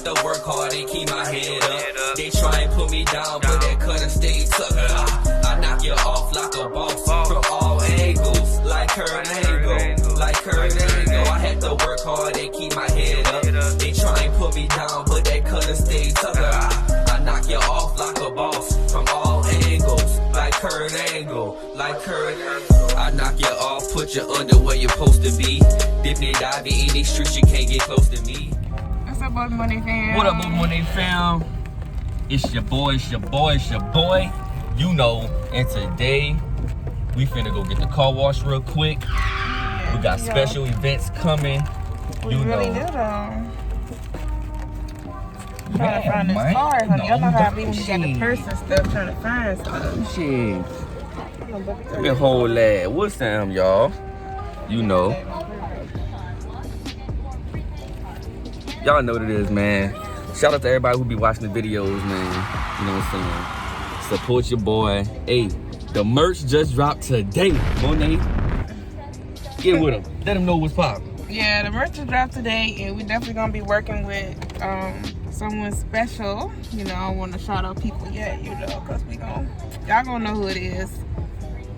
to work hard and keep my head up. They try and put me down, but that cutter stay tucker. I knock you off like a boss from all angles, like Kurt Angle, like Kurt Angle. I had to work hard and keep my head up. They try and put me down, but that cutter stay tucker. I knock you off like a boss from all angles, like Kurt Angle, like Kurt Angle. I knock you off, put you under where you're supposed to be. Dip and dive in these streets, you can't get close to me. What's up, BoBi&Mone't fam? What up, BoBi&Mone't fam? It's your boy, it's your boy, it's your boy. You know, and today we finna go get the car wash real quick. We got special events coming. We you really know. do though. Trying to find this car, honey. Y'all know how I be when you got the purse and stuff, trying to find stuff. Shit. The whole lad. What's them, y'all? You know. Y'all know what it is, man. Shout out to everybody who be watching the videos, man. You know what I'm saying? Support your boy. Hey, the merch just dropped today. Monet, get with them. Let them know what's poppin'. Yeah, the merch just dropped today, and we definitely gonna be working with someone special. You know, I don't want to shout out people yet, you know, cause y'all gonna know who it is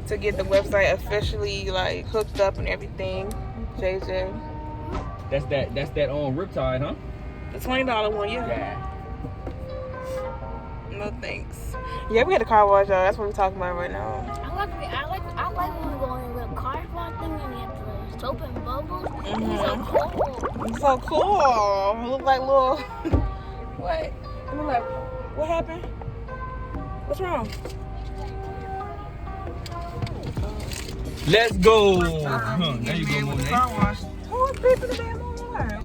to get the website officially like hooked up and everything. JJ. That's that on Riptide, huh? The $20 one, yeah. No thanks. Yeah, we had a car wash, y'all. That's what we're talking about right now. I like when we go in with a car wash thing and you have the soap and bubbles. It's so cool. It's so cool. It look like little. What? It look like. What happened? What's wrong? Let's go. There you go, Monet. Car wash. Who was beeping the damn alarm?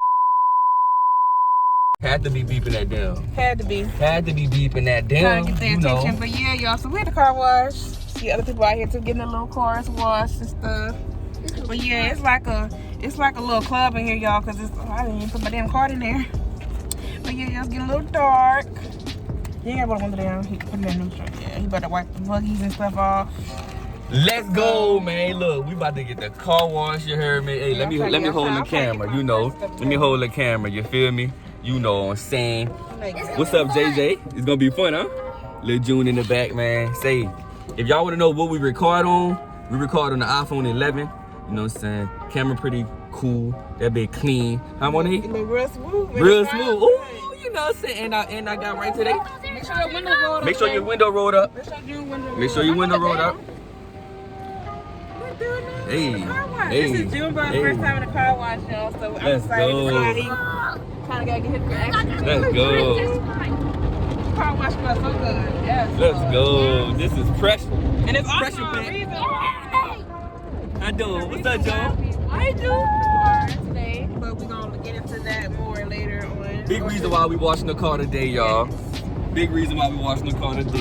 Had to be beeping that down. Had to be. Had to be beeping that Trying down. to get their attention. But yeah, y'all. So we had the car wash. See other people out here too getting their little cars washed and stuff. But yeah, it's like a little club in here, y'all, cause I didn't even put my damn card in there. But yeah, it's getting a little dark. You ain't got one of them. He put it in neutral. Yeah, he better wipe the buggies and stuff off. Let's go, man. Look, we about to get the car wash. You heard me? Hey, Yeah, let me hold the camera. You know, let me hold the camera. You feel me? You know what I'm saying. What's up, JJ? It's gonna be fun, huh? Lil June in the back, man. Say, if y'all wanna know what we record on, we record on the iPhone 11. You know what I'm saying? Camera pretty cool. That bit clean. How Monet? It look real smooth. Real smooth. Ooh, you know what I'm saying? And I got right today. Make sure your window rolled up. Make sure your window rolled up. Make sure your window rolled up. Hey, This is June, but first time in the car wash, y'all. So I'm excited to see how he kind of got to get hit for action. Let's go. Car wash smells so good. Yes. Let's go. This is pressure. And it's Pressure also a pack. reason why How doing? What's up, Joe? I do today, but we're gonna get into that more later on. Big reason why we washing the car today, y'all. Big reason why we washing the car today.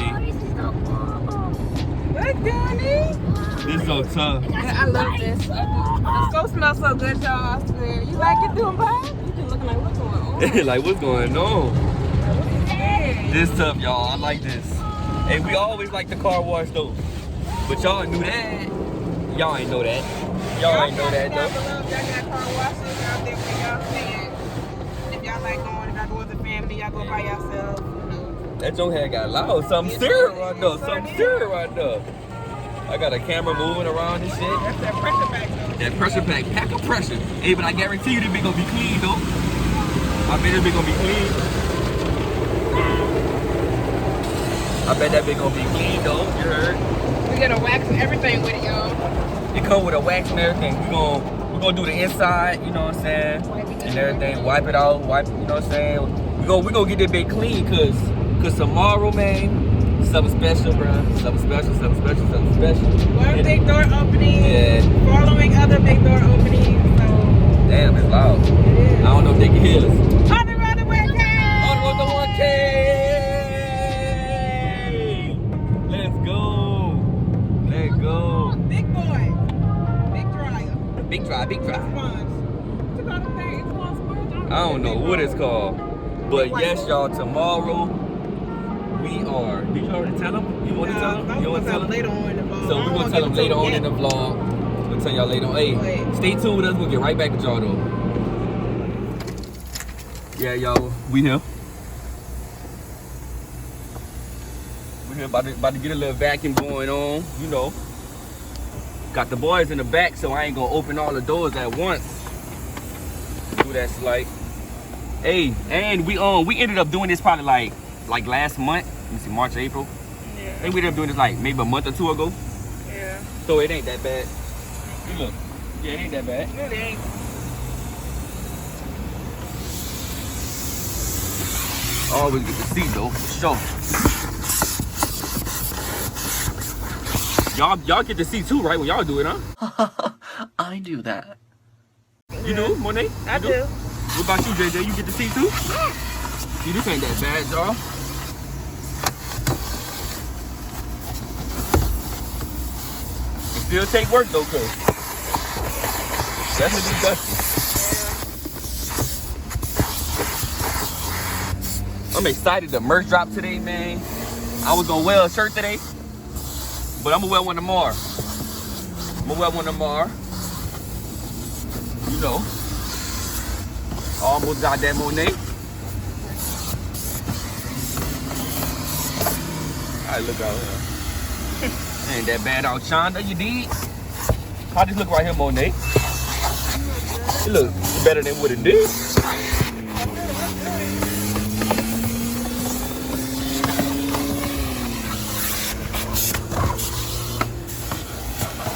What, Donnie? This is so tough. I love this. The soap smells so good, y'all. I swear. You like it, doing Bob? You just looking like what's going on? Like, what's going on? Hey. This tough, y'all. I like this. Hey, we always like the car wash, though. But y'all knew that. Y'all ain't know that. Y'all ain't know that, though. Y'all got car washes out there for y'all saying. If y'all like going, if y'all go with the family, y'all go by yourself. You know. That joke had got loud. Something serious right there. Something serious right there. I got a camera moving around and shit. That's that pressure pack, though. That pressure pack of pressure. Hey, but I guarantee you this bitch gonna be clean, though. I bet this bitch gonna be clean. I bet that bitch gonna be clean, though. You heard? We got a wax and everything with it, y'all. It come with a wax and everything. We're gonna do the inside, you know what I'm saying? And everything. Wipe it out, you know what I'm saying? We're gonna get that bitch clean, cause tomorrow, man, something special, bro. Something special. One big door opening. Yeah. Following other big door openings. So. Damn, it's loud. It is. I don't know if they can hear us. On the 1K! On the 1K! Let's go. Let's go. Big boy. Big dryer. Big dry. Sponge. What's it called? It's called sponge? I don't know what it's called. But yes, y'all, tomorrow we are. Did you already tell them? You want to tell them? You want to tell them? Later on in the vlog. So we're going to tell them later on in the vlog. We'll tell y'all later on. Hey, stay tuned with us. We'll get right back with y'all though. Yeah, y'all. We here. We here about to get a little vacuum going on, you know. Got the boys in the back, so I ain't gonna open all the doors at once. Do that slide. Hey, and we ended up doing this probably like last month. Let me see, March, April. Yeah. I think we ended up doing this like maybe a month or two ago. Yeah. So it ain't that bad. You look. Yeah, it ain't that bad. It really ain't. Always get to see though, for sure. Y'all get to see too, right? When y'all do it, huh? I do that. You do, Monet? I do. What about you, JJ? You get to see too? See, this ain't that bad, y'all. It still take work though, cause definitely dusty. I'm excited. The merch drop today, man. I was gonna wear a shirt today, but I'm gonna wear one tomorrow. You know. Almost got that Monet. Alright, look out here. Ain't that bad out, Shonda, you did? How this look right here, Monet? It look better than what it did.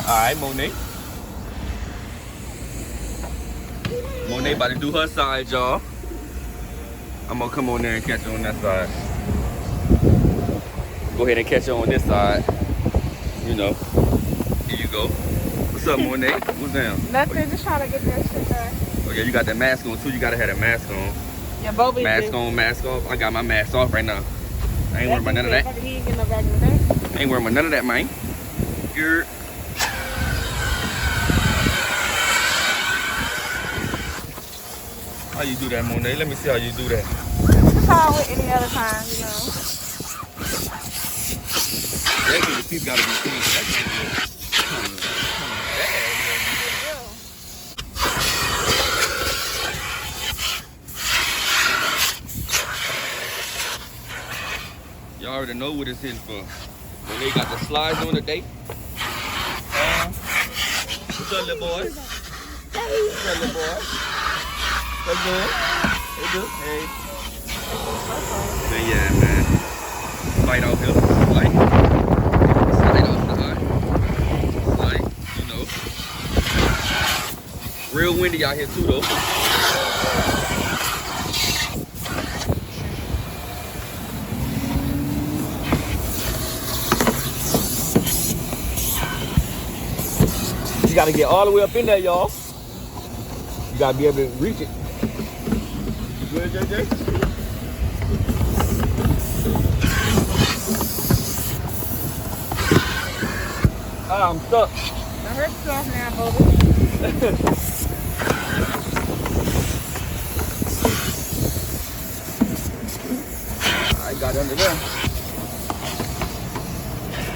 Alright, Monet. Monet about to do her side, y'all. I'm gonna come on there and catch her on that side. Go ahead and catch her on this side. You know. Here you go. What's up, Monet? What's down? Nothing, just trying to get that shit done. Oh yeah, you got that mask on too. You gotta have that mask on. Yeah, BoBi Mask on, mask off. I got my mask off right now. I ain't worried about none of that. He ain't getting no back in the day. I ain't worried about none of that, man. You're... How you do that, Monet? Let me see how you do that. Just how with any other time, you know. That the piece gotta be clean. That can't be. Y'all already know what it's in for. When they got the slides on today. What's up, little boy? What's up, little boy? What's good? What's good? Hey. Man, yeah, man. Light out here. Light. Light outside. Light, you know. Real windy out here too, though. You gotta get all the way up in there, y'all. You gotta be able to reach it. You good, JJ? Ah, I'm stuck. Don't hurt yourself now, BoBi. I got under there.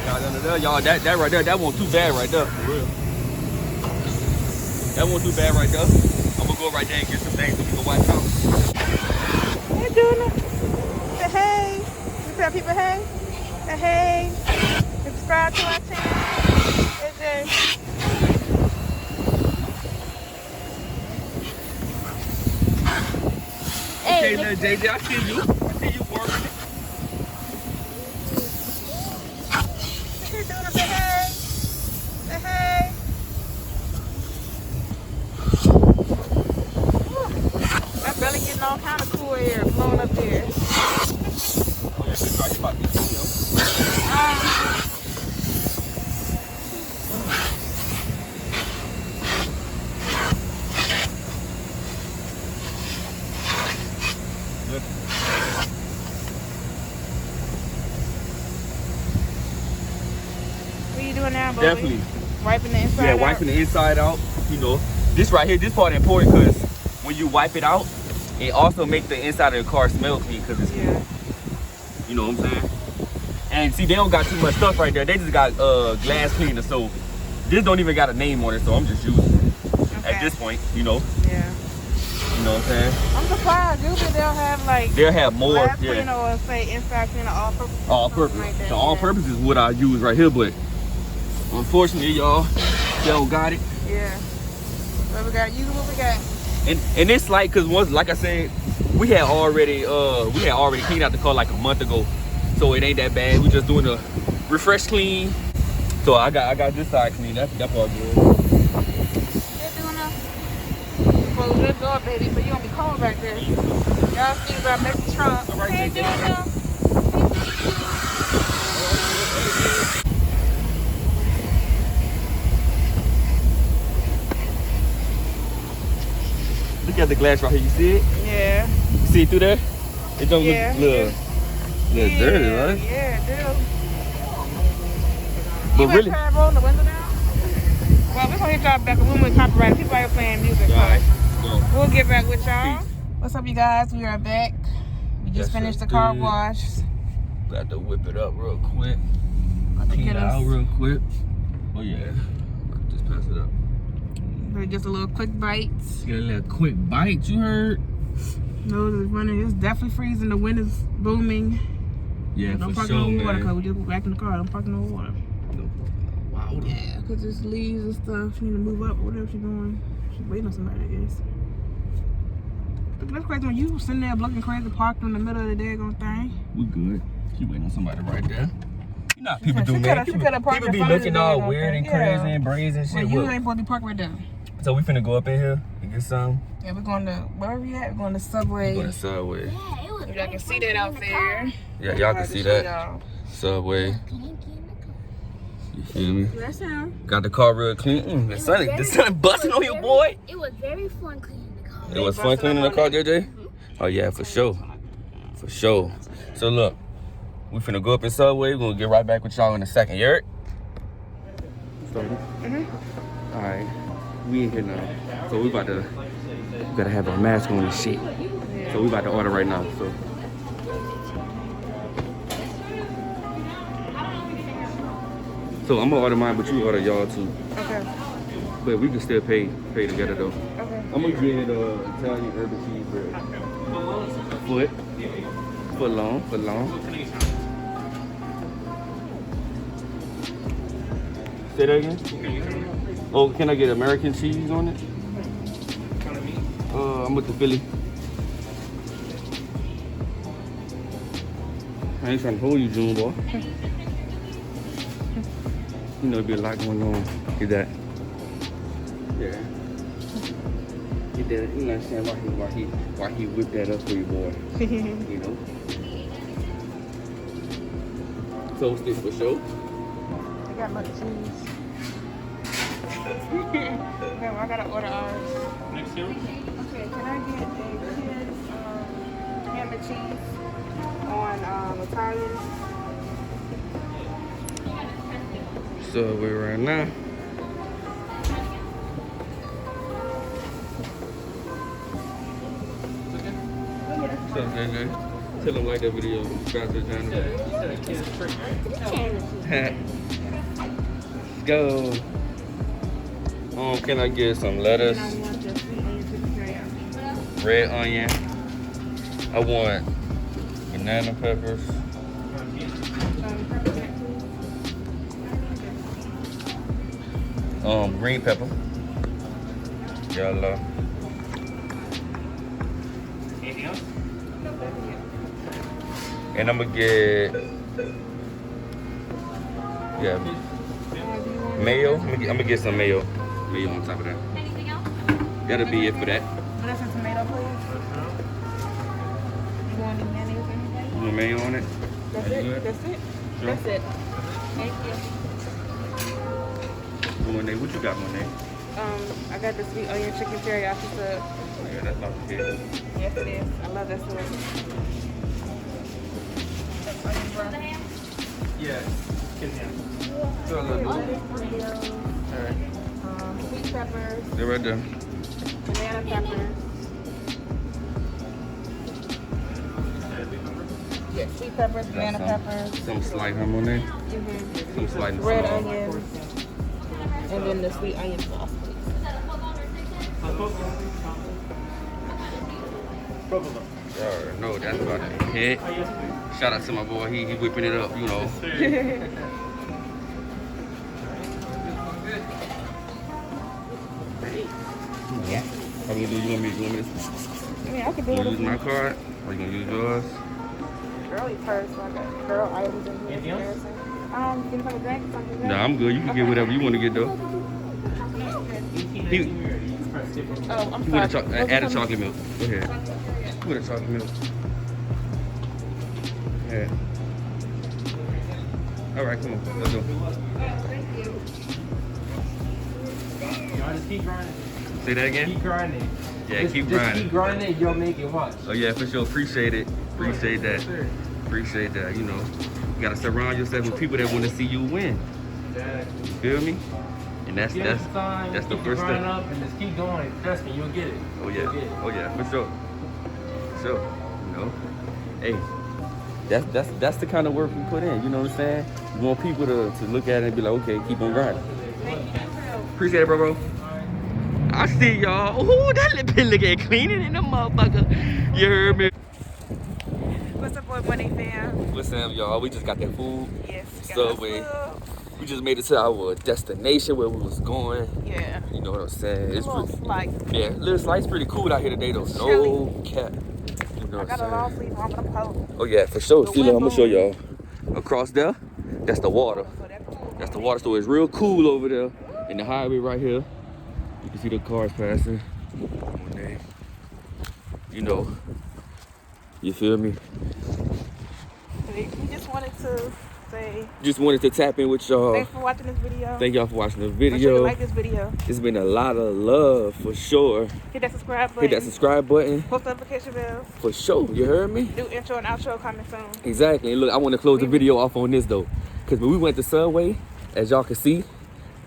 Got under there, y'all. That right there, that wasn't too bad right there, for real. That wasn't too bad right there. I'm gonna go right there and get some things so we can wipe out. Hey, Juna. Say hey. You tell people hey. Say hey. Subscribe to our channel. Hey, Okay, little JJ, I see you. I see you working it. Hey, Juna. Say hey. Say hey. I'm really getting all kind of cool air blowing up there. Oh, yeah, that's right. You about to be cool, yo. What are you doing now, BoBi? Definitely. Wiping the inside Yeah, out? wiping the inside out, you know. This right here, this part is important because when you wipe it out, it also makes the inside of the car smell clean because it's Yeah. you know what I'm saying? And see, they don't got too much stuff right there. They just got glass cleaner, so this don't even got a name on it, so I'm just using it Okay. at this point, you know. Yeah. You know what I'm saying? I'm surprised. Usually they'll have like They'll have more. glass Yeah. cleaner or say inside cleaner, all purpose. All something purpose. Like that, So all yeah. purpose is what I use right here, but unfortunately, y'all, they don't got it. Yeah. So we got, what we got? And it's like, cause once, like I said, we had already cleaned out the car like a month ago, so it ain't that bad. We just doing a refresh clean. So I got this side clean. That part good. They're doing a close that door, baby, so you don't be cold back there. Y'all see about messy trunk. All right, Hey, JJ. Daniel. Look at the glass right here. You see it? Yeah. You see it through there? It don't Yeah. look dirty, right? Yeah, it do. But You really, better roll the window down? Well, we're gonna hit y'all back. We went copyright. People out here playing music. all right. So we'll get back with y'all. What's up, you guys? We are back. We just Yes, finished the sir. car wash. Got to whip it up real quick. About to Clean get it out us real quick. Oh yeah. Just pass it up. just a little quick bites. Get a little quick bite. You heard? Nose is running. It's definitely freezing. The wind is booming. Yeah, Don't for park sure, no water, man. cause we just go back in the car. Don't park no water. Wow. Yeah, cause there's leaves and stuff. She need to move up or whatever she's doing. She's waiting on somebody, I guess. But that's crazy when you sitting there looking crazy, parked in the middle of the daggone thing. We good. She waiting on somebody right there. You know how people do, She man. coulda parked People in be front of looking the all daggone weird thing. and crazy Yeah. and brazen and Well, shit. you Look. ain't supposed to be parked right there. So we finna go up in here and get some. Yeah, we're going to, where are we at? We're going to Subway. Go to Subway. Yeah, it was Y'all can see that out there. Yeah, y'all can see that. Subway. You feel me? That's him. Got the car real clean. The sun busting on your boy. It was very fun cleaning the car. It was fun cleaning the car, JJ? Oh yeah, for sure. For sure. So look, we finna go up in Subway. We're gonna get right back with y'all in a second. You heard? Alright. We in here now. So we gotta have our mask on and shit. So we about to order right now. So I'm gonna order mine, but you order y'all too. Okay. But we can still pay together though. Okay. I'm gonna get Italian urban cheese bread. Foot long. Say that again? Oh, can I get American cheese on it? I'm with the Philly. I ain't trying to hold you, June boy. You know, be a lot going on. Get that. Yeah. Get that. You know what I'm saying? Why he whipped that up for you, boy. You know? So what's this for show? I got mac and cheese. Okay, well, I gotta order ours. Next year? Okay, can I get a kid's ham and cheese on Italian? So we're right now. So JJ, tell them like that video. Subscribe to the channel. Let's go. Can I get some lettuce? And I want the sweet onion chicken teriyaki. Red onion. I want banana peppers. Pepper jack, please. Green pepper. Yellow. No pepper yet. And I'm gonna get mayo. I'm gonna get some mayo. Mayo on top of that. Anything else? That'll be it for that. Let's have tomato, please. You want any mayonnaise or anything? You want mayo on it? That's Are you it. good? That's it. Sure. That's it. Thank you. Monet, what you got, Monet? I got the sweet onion chicken teriyaki sub. Oh, yeah, that's not good. Yes, it is. I love that sub. Onion broth. Yeah. Alright. Sweet peppers, They're right there. banana peppers. Yeah, sweet peppers, banana peppers. Some slight, huh, Monet? Some slight and Red small. onions, and then the sweet onion sauce, please. Provolone. Y'all already know that's about to hit. Shout out to my boy, he whipping it up, you know. Yeah. How you gonna do? You want me to Yeah, I can do use it. my card? Or you gonna use yours? Girly purse, like a girl items in here. Anything else? Get a couple drinks, something like that. Nah, I'm good. You can get whatever you want to get though. Oh, I'm You want sorry. add a chocolate milk. Go ahead. Put a chocolate milk. Yeah. All right, come on. Let's go. Y'all just keep grinding. Say that again? Keep grinding. Yeah, Just keep Just grinding. keep grinding. You'll make it. Watch. Oh yeah, for sure. Appreciate it. Appreciate that. Sure. Appreciate that. You know, you gotta surround yourself with people that want to see you win. Exactly. You feel me? And that's Give it some time, that's the keep first grinding step. up and just keep going. Trust me, you'll get it. Oh You'll yeah. get it. Oh yeah, for sure. For sure. You know, hey, that's the kind of work we put in. You know what I'm saying? We want people to look at it and be like, okay, keep on grinding. Appreciate it, bro. I see y'all. Ooh, that little bit looking cleaner than the motherfucker. You heard me? What's up, boy, money fam? What's up, y'all? We just got that food. Yes, we got Subway. the We just made it to our destination where we was going. food. Yeah. You know what I'm saying? It's A little pretty, slice. yeah, little slice pretty cool out here today though. No cap. You know I what got a long I'm saying? sleeve on, but I'm cold. Oh yeah, for sure. The See, look, I'm gonna show wind y'all. Across there, that's the water. So that's cool. That's the water store. It's real cool over there. In the highway right here. You can see the cars passing. Monet. You know. You feel me? We just wanted to say Just wanted to tap in with y'all. thanks for watching this video. Thank y'all for watching the Make sure you video. like this video. It's been a lot of love for sure. Hit that subscribe button. Hit that subscribe button Post notification bells. for sure. You heard me? New intro and outro coming soon. Exactly. And look, I want to close the video off on this though, because when we went to Subway, as y'all can see,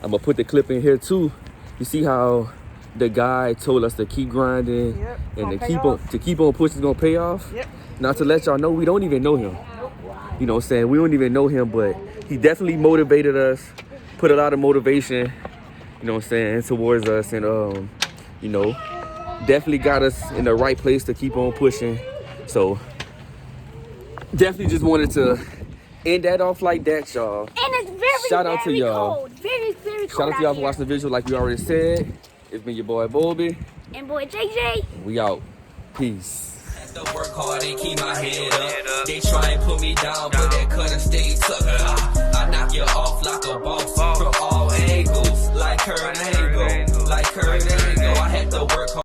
I'm gonna put the clip in here too. You see how the guy told us to keep grinding Yep. and Gonna to pay keep on pushing, gonna pay off. Yep. Now to let y'all know, we don't even know him. You know what I'm saying? We don't even know him, but he definitely motivated us, put a lot of motivation, you know what I'm saying, towards us, and you know, definitely got us in the right place to keep on pushing. So definitely just wanted to end that off like that, y'all. And it's very, Shout out to very y'all. cold. Very, very cold. Shout out to y'all out for here. watching the video like we already said. It's been your boy BoBi. And boy, JJ. We out. Peace. To work hard and keep my head up. They try and put me down, but that cutter stay tucker. I knock you off like a boss from all angles, like Kurt Angle, like Kurt Angle. I had to work hard.